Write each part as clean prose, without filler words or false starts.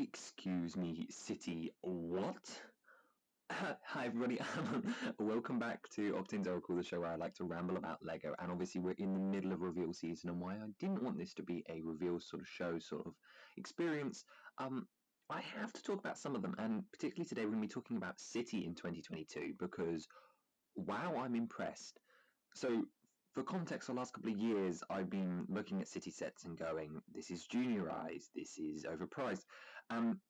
Excuse me, City. What? Hi, everybody. Welcome back to Octane's Oracle, the show where I like to ramble about Lego. And obviously, we're in the middle of reveal season, and why I didn't want this to be a reveal sort of show, sort of experience. I have to talk about some of them, and particularly today, we're going to be talking about City in 2022 because, wow, I'm impressed. So, for context, the last couple of years, I've been looking at City sets and going, this is juniorized, this is overpriced.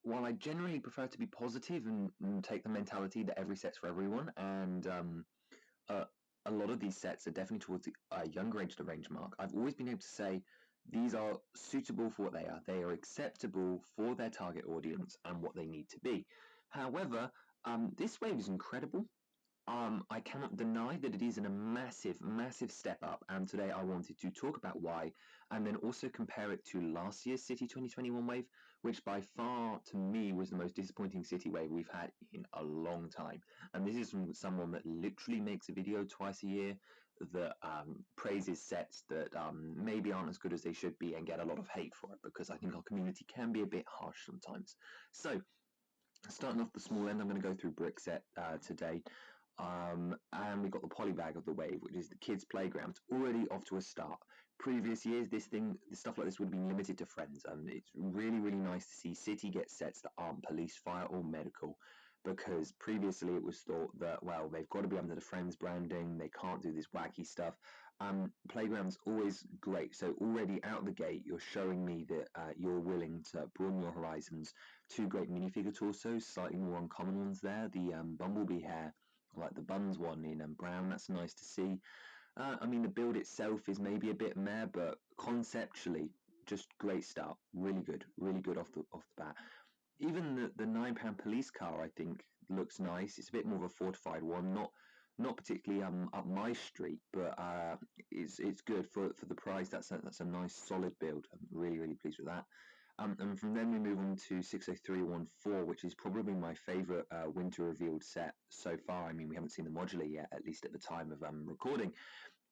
While I generally prefer to be positive and take the mentality that every set's for everyone, and a lot of these sets are definitely towards the younger age of the range mark, I've always been able to say these are suitable for what they are. They are acceptable for their target audience and what they need to be. However, this wave is incredible. I cannot deny that it is a massive, massive step up, and today I wanted to talk about why, and then also compare it to last year's City 2021 wave, which by far, to me, was the most disappointing City wave we've had in a long time. And this is from someone that literally makes a video twice a year that praises sets that maybe aren't as good as they should be and get a lot of hate for it, because I think our community can be a bit harsh sometimes. So, starting off the small end, I'm going to go through brick set today. And we got the polybag of the wave, which is the kids' playground. It's already off to a start. Previous years, stuff like this would have been limited to friends. It's really, really nice to see City get sets that aren't police, fire, or medical, because previously it was thought that, well, they've got to be under the friends branding. They can't do this wacky stuff. Playground's always great. So already out the gate, you're showing me that you're willing to broaden your horizons. Two great minifigure torsos, slightly more uncommon ones there. The Bumblebee hair, like the buns one in brown, that's nice to see. I mean, the build itself is maybe a bit meh, but conceptually, just great start. Really good off the bat. Even the £9 police car, I think, looks nice. It's a bit more of a fortified one, not particularly up my street, but it's good for the price. That's a nice solid build. I'm really pleased with that. And from then we move on to 60314, which is probably my favourite winter revealed set so far. I mean, we haven't seen the modular yet, at least at the time of recording.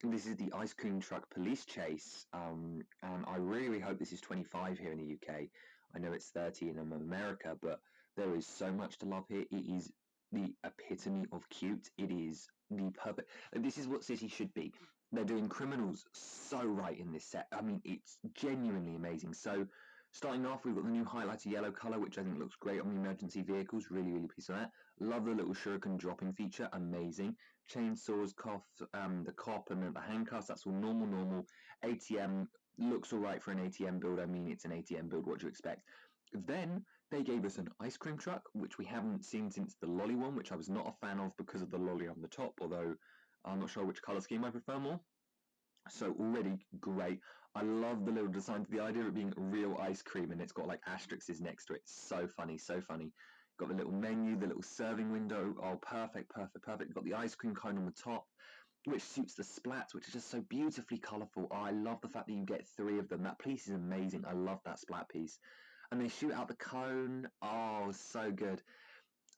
This is the ice cream truck police chase, and I really hope this is 25 here in the UK. I know it's 30 in America, but there is so much to love here. It is the epitome of cute. It is the perfect. This is what City should be. They're doing criminals so right in this set. I mean, it's genuinely amazing. So, starting off, we've got the new highlighter yellow colour, which I think looks great on the emergency vehicles. Really pleased with that. Love the little shuriken dropping feature. Amazing. Chainsaws, the cop, and the handcuffs. That's all normal. ATM looks alright for an ATM build. I mean, it's an ATM build. What do you expect? Then they gave us an ice cream truck, which we haven't seen since the lolly one, which I was not a fan of because of the lolly on the top, although I'm not sure which colour scheme I prefer more. So already great. I love the little design. The idea of it being real ice cream and it's got like asterisks next to it. So funny. Got the little menu, the little serving window. Oh, perfect. Got the ice cream cone on the top, which suits the splats, which are just so beautifully colourful. Oh, I love the fact that you get 3 of them. That piece is amazing. I love that splat piece. And they shoot out the cone. Oh, so good.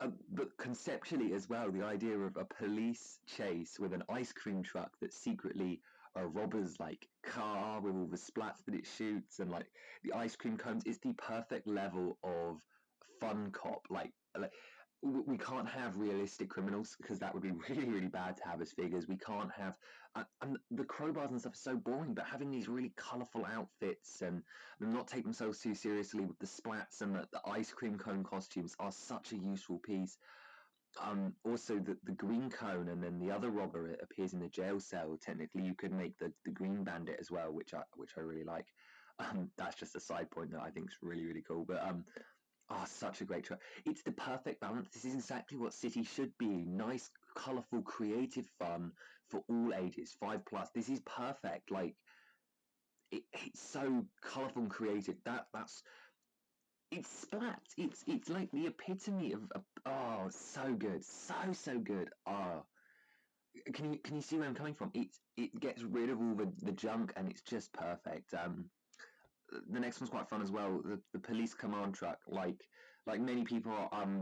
But conceptually as well, the idea of a police chase with an ice cream truck that's secretly a robber's like car with all the splats that it shoots and like the ice cream cones, it's the perfect level of fun cop. Like we can't have realistic criminals because that would be really bad to have as figures. We can't have and the crowbars and stuff are so boring, but having these really colourful outfits and them not take themselves too seriously with the splats and the ice cream cone costumes are such a useful piece. Also the green cone and then the other robber appears in the jail cell. Technically you could make the green bandit as well, which I really like. That's just a side point that I think is really cool, but such a great truck. It's the perfect balance. This is exactly what City should be. Nice, colourful, creative fun for all ages, 5+. This is perfect. Like, it's so colourful and creative. That's it's splat. It's like the epitome of so good. So good. Can you see where I'm coming from? It gets rid of all the junk and it's just perfect. The next one's quite fun as well. The police command truck, like many people,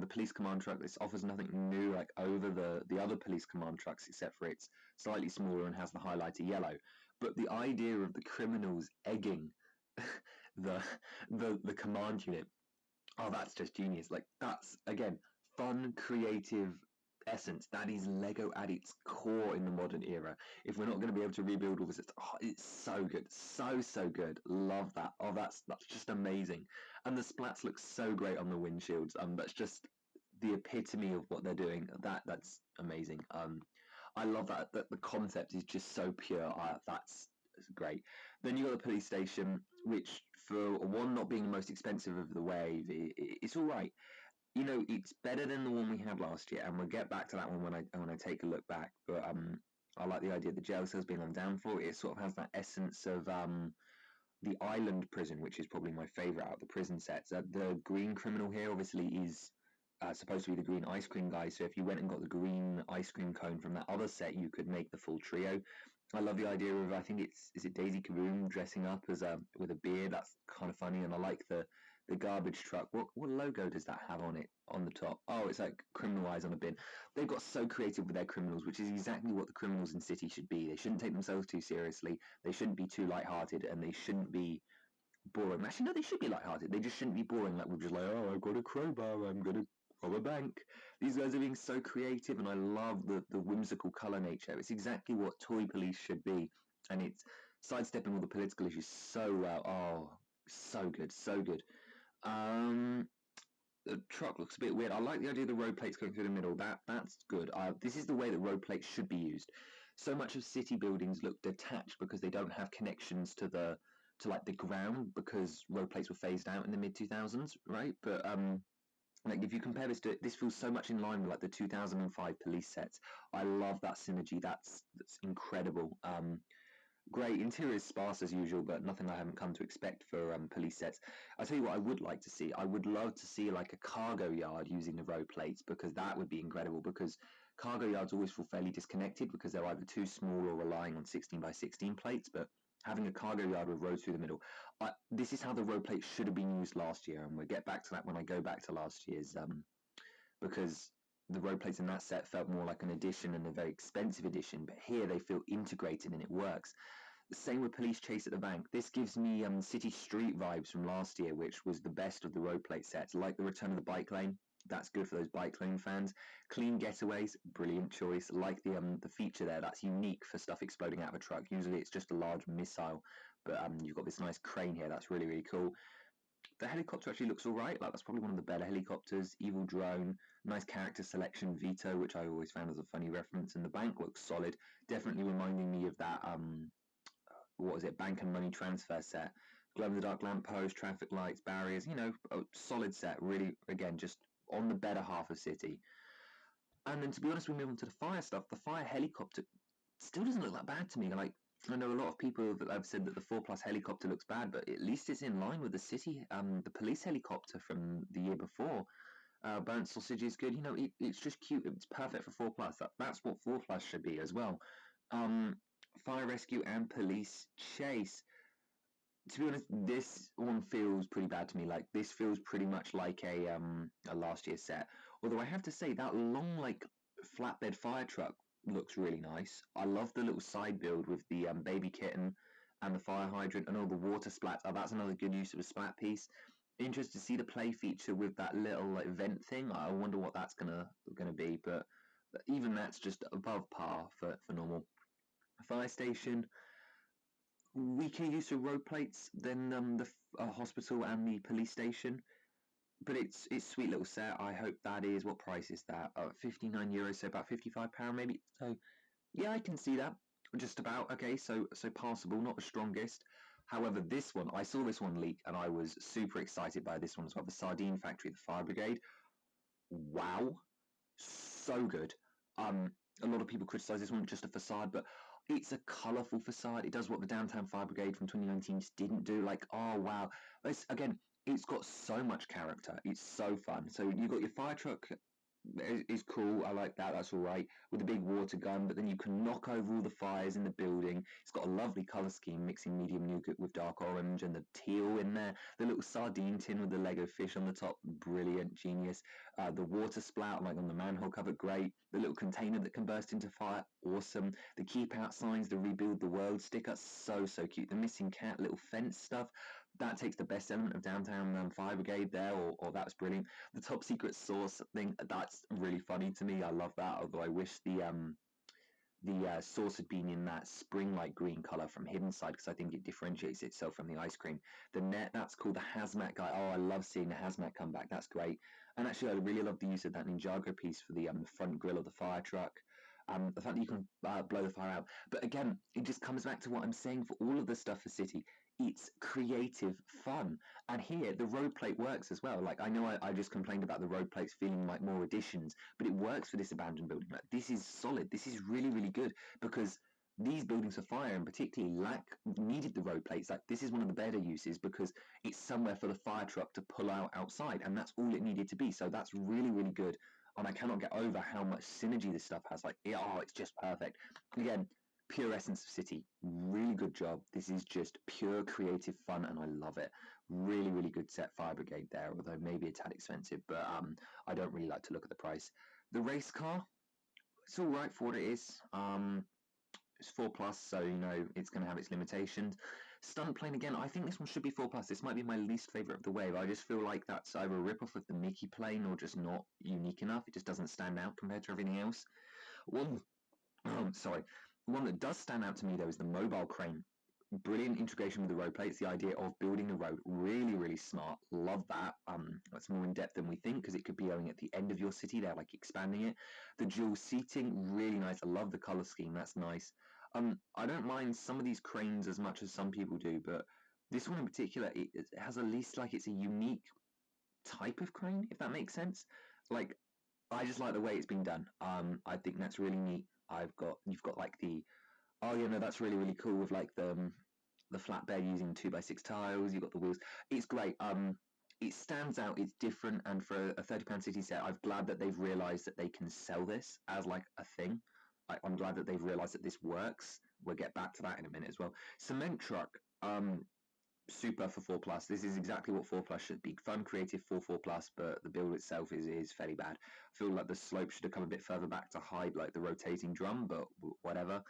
the police command truck. This offers nothing new, like over the other police command trucks, except for it's slightly smaller and has the highlighter yellow. But the idea of the criminals egging the command unit Oh, that's just genius. Like, that's, again, fun, creative essence. That is Lego at its core in the modern era. If we're not going to be able to rebuild all this, it's so good. So good. Love that. Oh, that's just amazing. And the splats look so great on the windshields. That's just the epitome of what they're doing. That's amazing. I love that the concept is just so pure. That's great. Then you got the police station, which for one not being the most expensive of the wave, it's all right. You know, it's better than the one we had last year, and we'll get back to that one when I take a look back. But I like the idea of the jail cells being on the down floor. It sort of has that essence of the island prison, which is probably my favourite out of the prison sets. The green criminal here obviously is supposed to be the green ice cream guy. So if you went and got the green ice cream cone from that other set, you could make the full trio. I love the idea of, I think is it Daisy Kaboom dressing up as with a beard. That's kind of funny, and I like the garbage truck. What logo does that have on it on the top? Oh, it's like criminal eyes on a bin. They've got so creative with their criminals, which is exactly what the criminals in City should be. They shouldn't take themselves too seriously. They shouldn't be too lighthearted, and they shouldn't be boring. Actually, no, they should be lighthearted. They just shouldn't be boring. Like we're just like, oh, I've got a crowbar. I'm gonna rob a bank. These guys are being so creative, and I love the whimsical color nature. It's exactly what toy police should be, and it's sidestepping all the political issues so well. Oh, so good, so good. Um, the truck looks a bit weird. I like the idea of the road plates going through the middle. That's good. This is the way that road plates should be used. So much of city buildings look detached because they don't have connections to like the ground because road plates were phased out in the mid 2000s, right? But like if you compare this feels so much in line with like the 2005 police sets. I love that synergy. That's incredible. Great interior is sparse as usual, but nothing I haven't come to expect for police sets. I'll tell you what I would like to see. I would love to see like a cargo yard using the road plates because that would be incredible. Because cargo yards always feel fairly disconnected because they're either too small or relying on 16 by 16 plates. But having a cargo yard with roads through the middle, this is how the road plates should have been used last year, and we'll get back to that when I go back to last year's because the road plates in that set felt more like an addition and a very expensive addition, but here they feel integrated and it works. The same with Police Chase at the Bank. This gives me City Street vibes from last year, which was the best of the road plate sets, like the return of the bike lane. That's good for those bike lane fans. Clean getaways, brilliant choice. Like the feature there, that's unique for stuff exploding out of a truck. Usually it's just a large missile, but you've got this nice crane here. That's really cool. The helicopter actually looks all right. Like that's probably one of the better helicopters. Evil drone, nice character selection. Vito, which I always found as a funny reference, and the bank looks solid. Definitely reminding me of that what was it, bank and money transfer set. Glow in the dark lamppost, traffic lights, barriers. You know, a solid set. Really, again, just on the better half of City. And then to be honest, we move on to the fire stuff. The fire helicopter still doesn't look that bad to me. Like I know a lot of people that have said that the 4 Plus helicopter looks bad, but at least it's in line with the city, the police helicopter from the year before. Burnt sausage is good. You know, it's just cute. It's perfect for 4 Plus. That's what 4 Plus should be as well. Fire rescue and police chase. To be honest, this one feels pretty bad to me. Like this feels pretty much like a last year set. Although I have to say that long like flatbed fire truck looks really nice. I love the little side build with the baby kitten and the fire hydrant and all the water splats. Oh, that's another good use of a splat piece. Interested to see the play feature with that little like vent thing. I wonder what that's gonna be, but even that's just above par for normal. Fire station, weaker use of road plates than the hospital and the police station, but it's sweet little set. I hope that is, what price is that? €59, so about £55 maybe. So yeah, I can see that. Just about okay. So passable, not the strongest. However, this one, I saw this one leak and I was super excited by this one as well. The Sardine Factory, the Fire Brigade. Wow, so good. A lot of people criticize this one, just a facade, but it's a colourful facade. It does what the Downtown Fire Brigade from 2019 just didn't do. Like, oh wow, again, it's got so much character. It's so fun. So you've got your fire truck is cool. I like that. That's all right with a big water gun. But then you can knock over all the fires in the building. It's got a lovely color scheme, mixing medium nougat with dark orange and the teal in there. The little sardine tin with the Lego fish on the top, brilliant, genius. The water spout, like on the manhole cover, great. The little container that can burst into fire, awesome. The keep out signs, the rebuild the world sticker, so cute. The missing cat, little fence stuff, that takes the best element of Downtown Fire Brigade there, or that was brilliant. The top secret sauce thing, that's really funny to me. I love that, although I wish the sauce had been in that spring-like green color from Hidden Side, because I think it differentiates itself from the ice cream. The net, that's called the hazmat guy. Oh, I love seeing the hazmat come back. That's great. And actually, I really love the use of that Ninjago piece for the front grille of the fire truck. The fact that you can blow the fire out. But again, it just comes back to what I'm saying for all of the stuff for City. It's creative fun. And here, the road plate works as well. Like, I know I just complained about the road plates feeling like more additions, but it works for this abandoned building. Like, this is solid. This is really, really good, because these buildings for fire and particularly needed the road plates. Like, this is one of the better uses because it's somewhere for the fire truck to pull out outside, and that's all it needed to be. So that's really, really good. And I cannot get over how much synergy this stuff has. Like, it's just perfect. Again, pure essence of City. Really good job. This is just pure creative fun, and I love it. Really, really good set, Fire Brigade there, although maybe a tad expensive, but I don't really like to look at the price. The race car, it's all right for what it is. It's 4+, so you know it's going to have its limitations. Stunt plane again, I think this one should be 4+. This might be my least favourite of the wave. I just feel like that's either a rip-off of the Mickey plane or just not unique enough. It just doesn't stand out compared to everything else. One that does stand out to me though is the mobile crane. Brilliant integration with the road plates. The idea of building a road, really, really smart. Love that. That's more in depth than we think, because it could be going at the end of your city. They're like expanding it. The dual seating, really nice. I love the color scheme. That's nice. I don't mind some of these cranes as much as some people do, but this one in particular, it has at least like it's a unique type of crane, if that makes sense. Like, I just like the way it's been done. I think that's really neat. You've got like that's really, really cool with like the flatbed using 2x6 tiles. You've got the wheels. It's great. It stands out. It's different, and for a £30 City set, I'm glad that they've realised that they can sell this as like a thing. I'm glad that they've realised that this works. We'll get back to that in a minute as well. Cement truck, super for 4+. This is exactly what 4+ should be. Fun, creative for 4+, but the build itself is fairly bad. I feel like the slope should have come a bit further back to hide like the rotating drum, but whatever.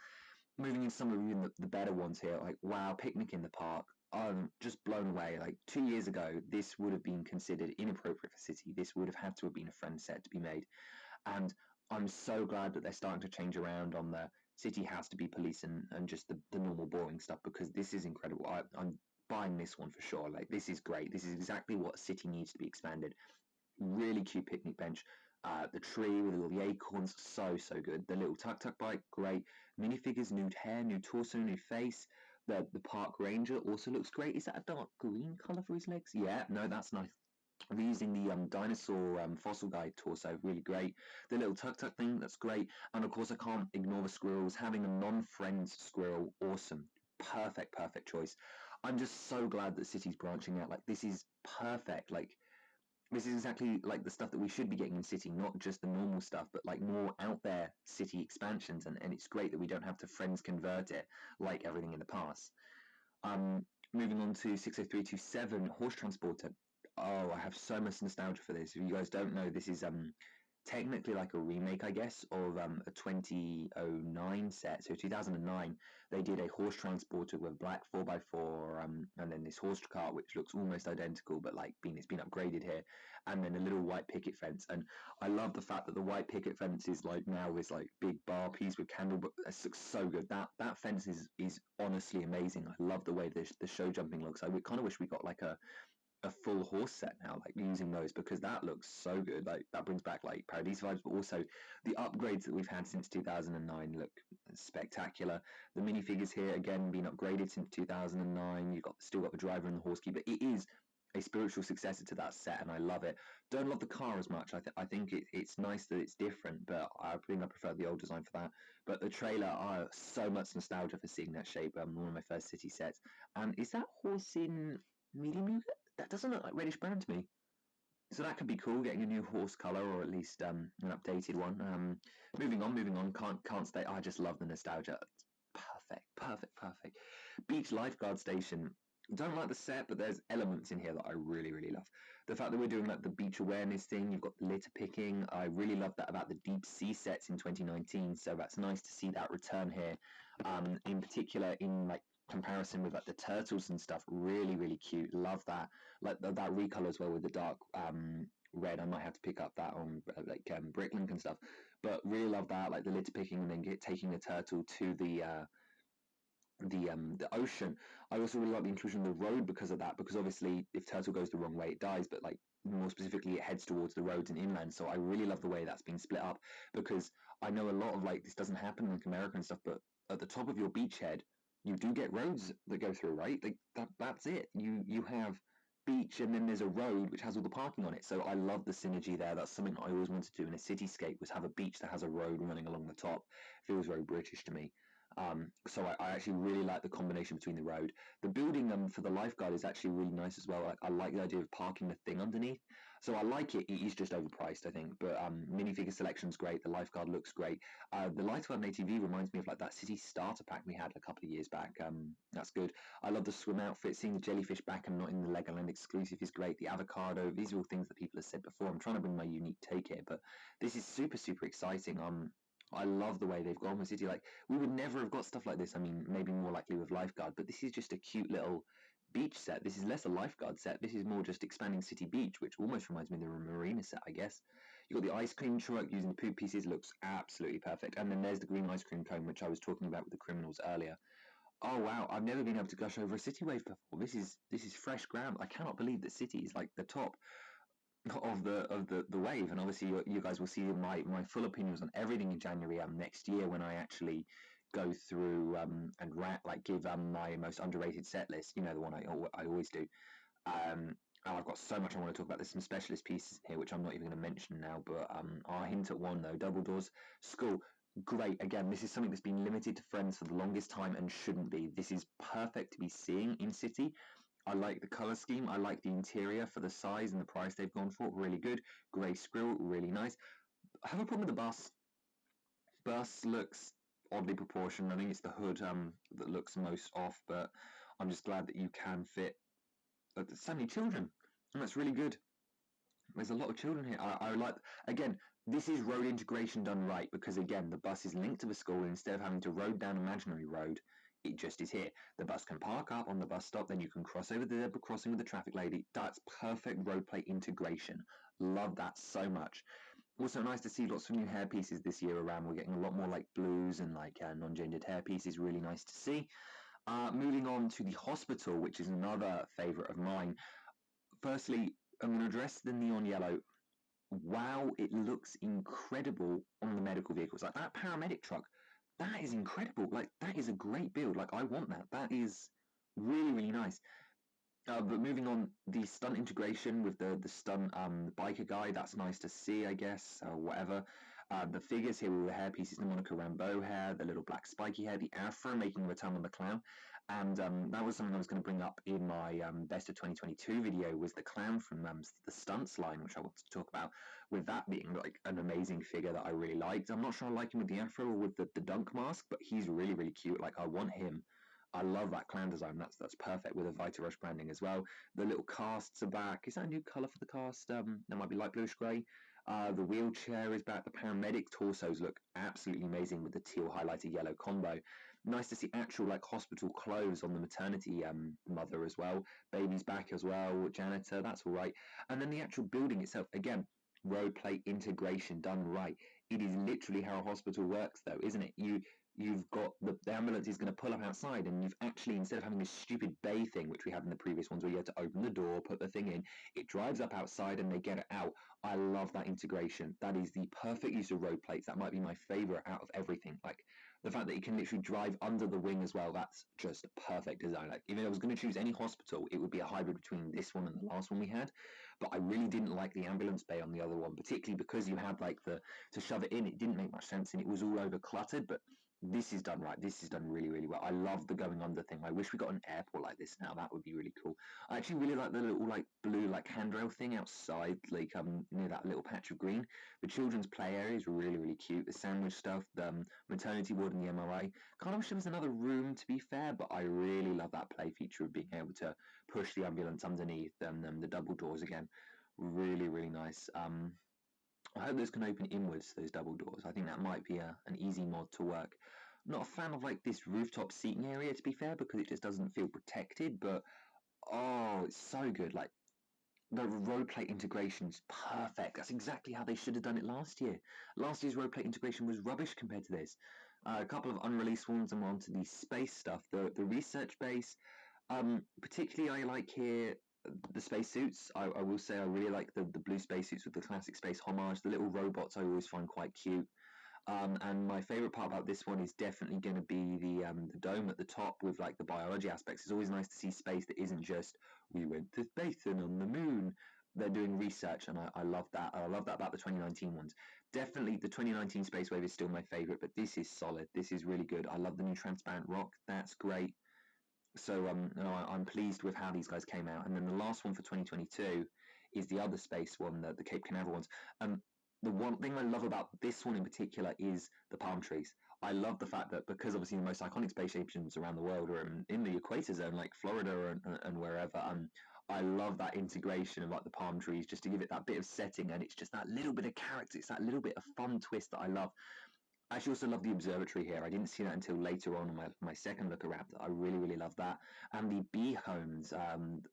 Moving into some of the better ones here, like wow, picnic in the park. I'm just blown away. Like 2 years ago, this would have been considered inappropriate for City. This would have had to have been a friend set to be made. And I'm so glad that they're starting to change around on the City has to be police and just the normal boring stuff, because this is incredible. I'm buying this one for sure. Like, this is great. This is exactly what City needs to be expanded. Really cute picnic bench. The tree with all the acorns, so good. The little tuk-tuk bike, great. Minifigures, nude hair, new torso, new face. The park ranger also looks great. Is that a dark green colour for his legs? Yeah, no, that's nice. I'm using the dinosaur fossil guy torso, really great. The little tuk-tuk thing, that's great. And of course I can't ignore the squirrels. Having a non-friends squirrel, awesome. Perfect choice. I'm just so glad that City's branching out. Like, this is perfect. Like, this is exactly like the stuff that we should be getting in City, not just the normal stuff, but like more out there City expansions. And it's great that we don't have to friends convert it like everything in the past. Moving on to 60327 Horse Transporter. Oh, I have so much nostalgia for this. If you guys don't know, this is technically like a remake, I guess, of a 2009 set. So 2009, they did a horse transporter with black 4x4, and then this horse cart which looks almost identical, but like it's been upgraded here, and then a little white picket fence. And I love the fact that the white picket fence is like now is like big bar piece with candle, but it looks so good. That fence is honestly amazing. I love the way the show jumping looks. I kind of wish we got like a full horse set now, like using those, because that looks so good. Like, that brings back like Paradise vibes, but also the upgrades that we've had since 2009 look spectacular. The minifigures here again being upgraded since 2009. You've still got the driver and the horse key, but it is a spiritual successor to that set, and I love it. Don't love the car as much. I think it's nice that it's different, but I think I prefer the old design for that. But the trailer, so much nostalgia for seeing that shape. One of my first City sets. And is that horse in medium yogurt? That doesn't look like reddish brown to me. So that could be cool, getting a new horse colour, or at least an updated one. Moving on. Can't stay. I just love the nostalgia. It's perfect. Beach lifeguard station. Don't like the set, but there's elements in here that I really, really love. The fact that we're doing like the beach awareness thing, you've got the litter picking. I really love that about the deep sea sets in 2019. So that's nice to see that return here. In particular, in like comparison with like the turtles and stuff, really cute. Love that, like that recolor as well with the dark red. I might have to pick up that on Bricklink and stuff, but really love that, like the litter picking and then taking the turtle to the ocean. I also really like the inclusion of the road because of that, because obviously if turtle goes the wrong way it dies, but like more specifically it heads towards the roads and inland. So I really love the way that's been split up, because I know a lot of like this doesn't happen in like America and stuff, but at the top of your beachhead you do get roads that go through, right? Like that's it. You have beach and then there's a road which has all the parking on it. So I love the synergy there. That's something I always wanted to do in a cityscape, was have a beach that has a road running along the top. Feels very British to me. So I actually really like the combination between the road. The building for the lifeguard is actually really nice as well. I like the idea of parking the thing underneath. So I like it. It is just overpriced, I think. But minifigure selection's great. The lifeguard looks great. The lifeguard in ATV reminds me of like that city starter pack we had a couple of years back. That's good. I love the swim outfit. Seeing the jellyfish back and not in the Legoland exclusive is great. The avocado. These are all things that people have said before. I'm trying to bring my unique take here, but this is super exciting. I love the way they've gone with City. Like, we would never have got stuff like this. I mean, maybe more likely with Lifeguard, but this is just a cute little beach set. This is less a Lifeguard set. This is more just expanding City Beach, which almost reminds me of the Marina set, I guess. You've got the ice cream truck using the poop pieces. Looks absolutely perfect. And then there's the green ice cream cone, which I was talking about with the criminals earlier. Oh wow, I've never been able to gush over a City wave before. This is fresh ground. I cannot believe that City is like the top of the wave. And obviously you guys will see my full opinions on everything in January next year, when I actually go through and give my most underrated set list, you know, the one I always do. I've got so much I want to talk about. There's some specialist pieces here which I'm not even going to mention now, but I'll hint at one though. Double Doors School, great. Again, this is something that's been limited to Friends for the longest time and shouldn't be. This is perfect to be seeing in City. I like the color scheme. I like the interior for the size and the price they've gone for. Really good. Grey Skrill, really nice. I have a problem with the bus. Bus looks oddly proportioned. I think it's the hood that looks most off, but I'm just glad that you can fit so many children, and that's really good. There's a lot of children here. I like, again, this is road integration done right, because again, the bus is linked to the school. Instead of having to road down imaginary road, it just is here. The bus can park up on the bus stop, then you can cross over the zebra crossing with the traffic lady. That's perfect road plate integration. Love that so much. Also nice to see lots of new hair pieces this year around. We're getting a lot more like blues and like non-gendered hair pieces. Really nice to see. Moving on to the hospital, which is another favourite of mine. Firstly, I'm going to address the neon yellow. Wow, it looks incredible on the medical vehicles. Like that paramedic truck, that is incredible. Like, that is a great build. Like, I want that. That is really nice. But moving on, the stunt integration with the stunt biker guy, that's nice to see, I guess, whatever. The figures here with the hair pieces, the Monica Rambeau hair, the little black spiky hair, the afro making a return on the clown. And that was something I was going to bring up in my Best of 2022 video, was the clown from the stunts line, which I want to talk about, with that being like an amazing figure that I really liked. I'm not sure I like him with the afro or with the dunk mask, but he's really cute. Like, I want him. I love that clown design. That's perfect with the Vita Rush branding as well. The little casts are back. Is that a new colour for the cast? That might be light bluish grey. The wheelchair is back. The paramedic torsos look absolutely amazing with the teal highlighted yellow combo. Nice to see actual like hospital clothes on the maternity mother as well. Baby's back as well. Janitor, that's all right. And then the actual building itself, again, road plate integration done right. It is literally how a hospital works, though, isn't it? You've got the ambulance is going to pull up outside, and you've actually, instead of having this stupid bay thing, which we had in the previous ones, where you had to open the door, put the thing in, it drives up outside and they get it out. I love that integration. That is the perfect use of road plates. That might be my favorite out of everything. Like, the fact that you can literally drive under the wing as well, that's just perfect design. Like, if I was going to choose any hospital, it would be a hybrid between this one and the last one we had. But I really didn't like the ambulance bay on the other one, particularly because you had like to shove it in, it didn't make much sense, and it was all over cluttered. But this is done right. This is done really well. I love the going under thing. I wish we got an airport like this now. That would be really cool. I actually really like the little like blue like handrail thing outside, like near that little patch of green. The children's play area is really cute. The sandwich stuff, the maternity ward and the MRI. Kind of wish there was another room, to be fair, but I really love that play feature of being able to push the ambulance underneath and the double doors again. Really nice. I hope those can open inwards, those double doors. I think that might be an easy mod to work. Not a fan of like this rooftop seating area, to be fair, because it just doesn't feel protected. But oh, it's so good. Like the road plate integration's perfect. That's exactly how they should have done it last year. Last year's road plate integration was rubbish compared to this. A couple of unreleased ones and onto the space stuff. The research base, particularly I like here the spacesuits. I will say I really like the blue spacesuits with the classic space homage. The little robots I always find quite cute. And my favorite part about this one is definitely going to be the dome at the top with like the biology aspects. It's always nice to see space that isn't just we went to space and on the moon. They're doing research, and I love that. I love that about the 2019 ones. Definitely, the 2019 Space Wave is still my favorite, but this is solid. This is really good. I love the new transparent rock. That's great. So I'm pleased with how these guys came out. And then the last one for 2022 is the other space one, the Cape Canaveral ones. The one thing I love about this one in particular is the palm trees. I love the fact that because obviously the most iconic space stations around the world are in the equator zone, like Florida and wherever. I love that integration of like the palm trees just to give it that bit of setting, and it's just that little bit of character. It's that little bit of fun twist that I love. I actually also love the observatory here. I didn't see that until later on in my second look around. I really, really love that. And the bee homes,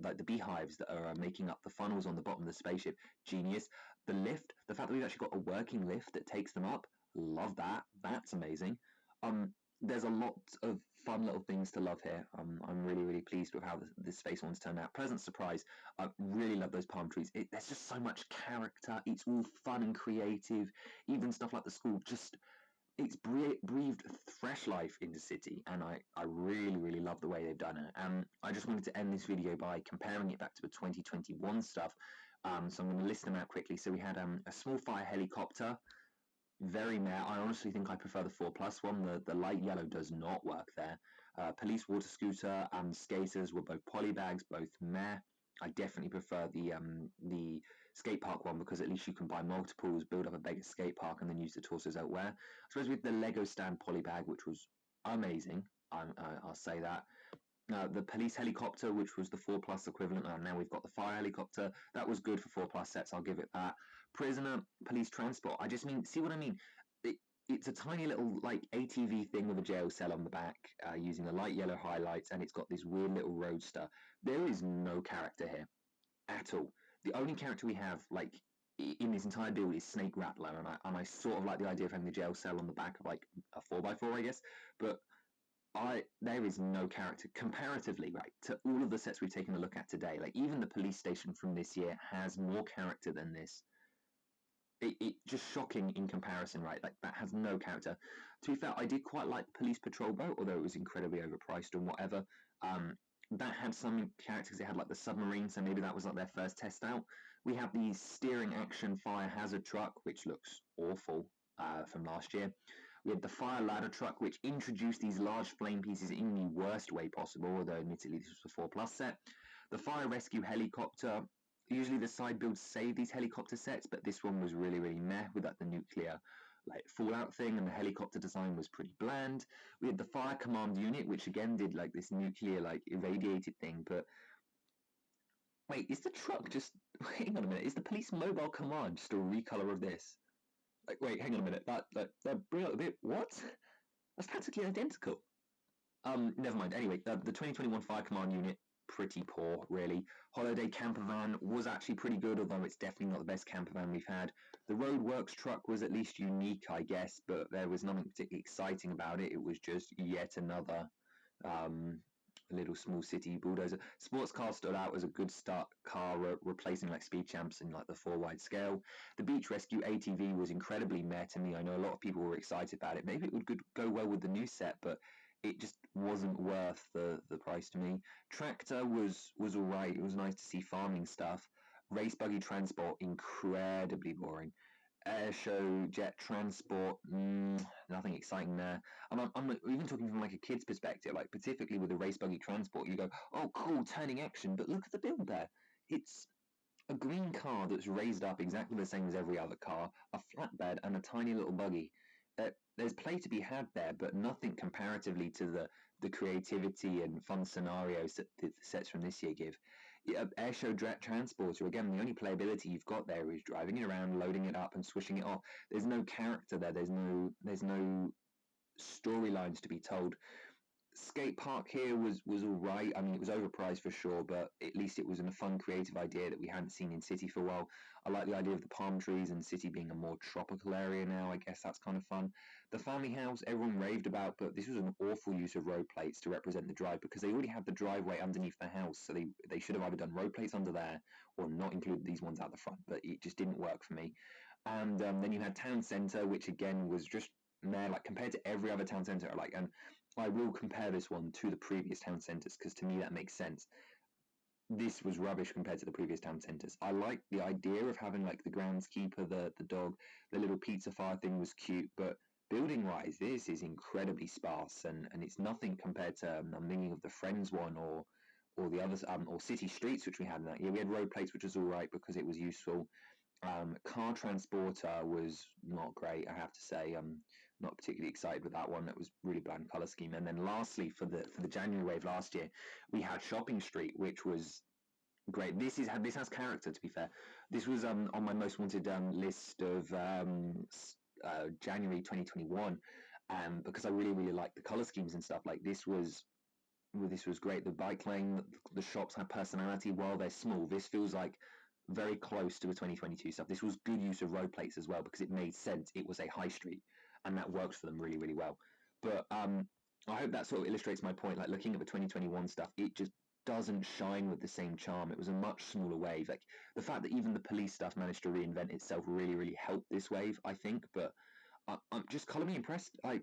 like the beehives that are making up the funnels on the bottom of the spaceship, genius. The lift, the fact that we've actually got a working lift that takes them up, love that. That's amazing. There's a lot of fun little things to love here. I'm really, really pleased with how the space ones turned out. Pleasant surprise. I really love those palm trees. There's just so much character. It's all fun and creative. Even stuff like the school, just it's breathed fresh life into City, and I really, really love the way they've done it. I just wanted to end this video by comparing it back to the 2021 stuff. So I'm going to list them out quickly. So we had a small fire helicopter, very meh. I honestly think I prefer the 4+ one. The light yellow does not work there. Police water scooter and skaters were both polybags, both meh. I definitely prefer the skate park one because at least you can buy multiples, build up a bigger skate park, and then use the torsos elsewhere. I suppose with the Lego stand polybag, which was amazing, I'll say that. The police helicopter, which was the 4+ equivalent, and now we've got the fire helicopter. That was good for 4+ sets. I'll give it that. Prisoner police transport. I just mean, see what I mean? It's a tiny little like ATV thing with a jail cell on the back, using the light yellow highlights, and it's got this weird little roadster. There is no character here at all. The only character we have, like, in this entire build is Snake Rattler, and I sort of like the idea of having the jail cell on the back of like a 4x4, I guess. But there is no character comparatively, right, to all of the sets we've taken a look at today. Like even the police station from this year has more character than this. It just shocking in comparison, right? Like that has no character. To be fair, I did quite like the police patrol boat, although it was incredibly overpriced and whatever. That had some characters. It had like the submarine, so maybe that was like their first test out. We have the steering action fire hazard truck, which looks awful from last year. We had the fire ladder truck, which introduced these large flame pieces in the worst way possible, although admittedly this was a 4+ set. The fire rescue helicopter. Usually the side builds save these helicopter sets, but this one was really, really meh with like the nuclear like fallout thing, and the helicopter design was pretty bland. We had the fire command unit, which again did like this nuclear like irradiated thing, but wait, is the truck just hang on a minute, is the police mobile command just a recolor of this? Like wait, hang on a minute, that bring out a bit what? That's practically identical. Never mind. Anyway, the 2021 fire command unit, pretty poor, really. Holiday camper van was actually pretty good, although it's definitely not the best camper van we've had. The roadworks truck was at least unique, I guess, but there was nothing particularly exciting about it. It was just yet another little small city bulldozer. Sports car stood out as a good start car, replacing like Speed Champs in like the 4-wide scale. The beach rescue ATV was incredibly meh to me. I know a lot of people were excited about it. Maybe it would go well with the new set, but it just wasn't worth the price to me. Tractor was all right. It was nice to see farming stuff. Race buggy transport, incredibly boring. Air show, jet transport, nothing exciting there. I'm even talking from like a kid's perspective, like specifically with the race buggy transport, you go, oh cool, turning action, but look at the build there. It's a green car that's raised up exactly the same as every other car, a flatbed and a tiny little buggy. There's play to be had there, but nothing comparatively to the creativity and fun scenarios that the sets from this year give. Airshow Transporter, again, the only playability you've got there is driving it around, loading it up and swishing it off. There's no character there. There's no storylines to be told. Skate park here was all right. I mean, it was overpriced for sure, but at least it was a fun, creative idea that we hadn't seen in City for a while. I like the idea of the palm trees and City being a more tropical area now. I guess that's kind of fun. The family house, everyone raved about, but this was an awful use of road plates to represent the drive because they already had the driveway underneath the house, so they should have either done road plates under there or not included these ones out the front. But it just didn't work for me. And then you had town centre, which again was just there, like compared to every other town centre, like, and I will compare this one to the previous town centres because to me that makes sense. This was rubbish compared to the previous town centres. I like the idea of having like the groundskeeper, the dog, the little pizza fire thing was cute, but building wise, this is incredibly sparse and it's nothing compared to I'm thinking of the Friends one or the others or City Streets which we had in that. Yeah, we had road plates which was all right because it was useful. Car Transporter was not great, I have to say. Not particularly excited with that one. It was really bland color scheme. And then lastly, for the January wave last year, we had Shopping Street, which was great. This has character. To be fair, this was on my most wanted list of January 2021, because I really liked the color schemes and stuff. Like this was great. The bike lane, the shops have personality while they're small. This feels like very close to a 2022 stuff. This was good use of road plates as well because it made sense. It was a high street, and that works for them really well. But I hope that sort of illustrates my point. Like looking at the 2021 stuff, it just doesn't shine with the same charm. It was a much smaller wave. Like the fact that even the police stuff managed to reinvent itself really helped this wave, I think. But I'm just color me impressed. Like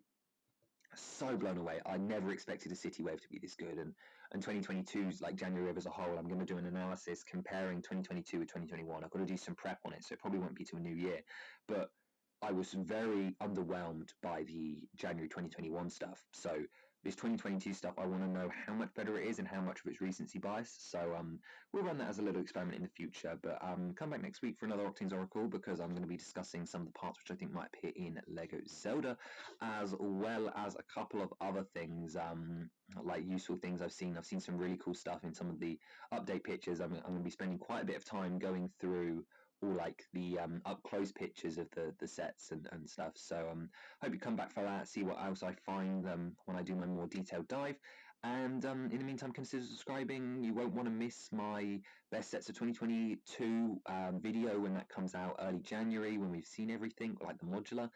so blown away. I never expected a City wave to be this good, and 2022's like January wave as a whole. I'm going to do an analysis comparing 2022 with 2021. I've got to do some prep on it, so it probably won't be to a new year. But I was very underwhelmed by the January 2021 stuff. So this 2022 stuff, I want to know how much better it is and how much of it's recency bias. So we'll run that as a little experiment in the future. But come back next week for another Octane's Oracle because I'm going to be discussing some of the parts which I think might appear in Lego Zelda, as well as a couple of other things, like useful things I've seen. I've seen some really cool stuff in some of the update pictures. I'm going to be spending quite a bit of time going through all like the up close pictures of the sets and stuff. So hope you come back for that, see what else I find when I do my more detailed dive. And in the meantime, consider subscribing. You won't want to miss my best sets of 2022 video when that comes out early January when we've seen everything, like the modular.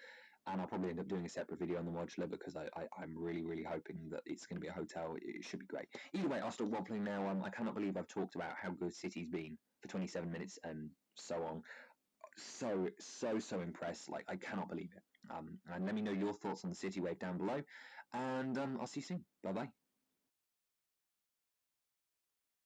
And I'll probably end up doing a separate video on the modular because I'm really hoping that it's going to be a hotel. It should be great. Either way, I'll stop wobbling now. I cannot believe I've talked about how good City's been for 27 minutes and so on. So impressed. Like, I cannot believe it. And let me know your thoughts on the City wave down below. And I'll see you soon. Bye-bye.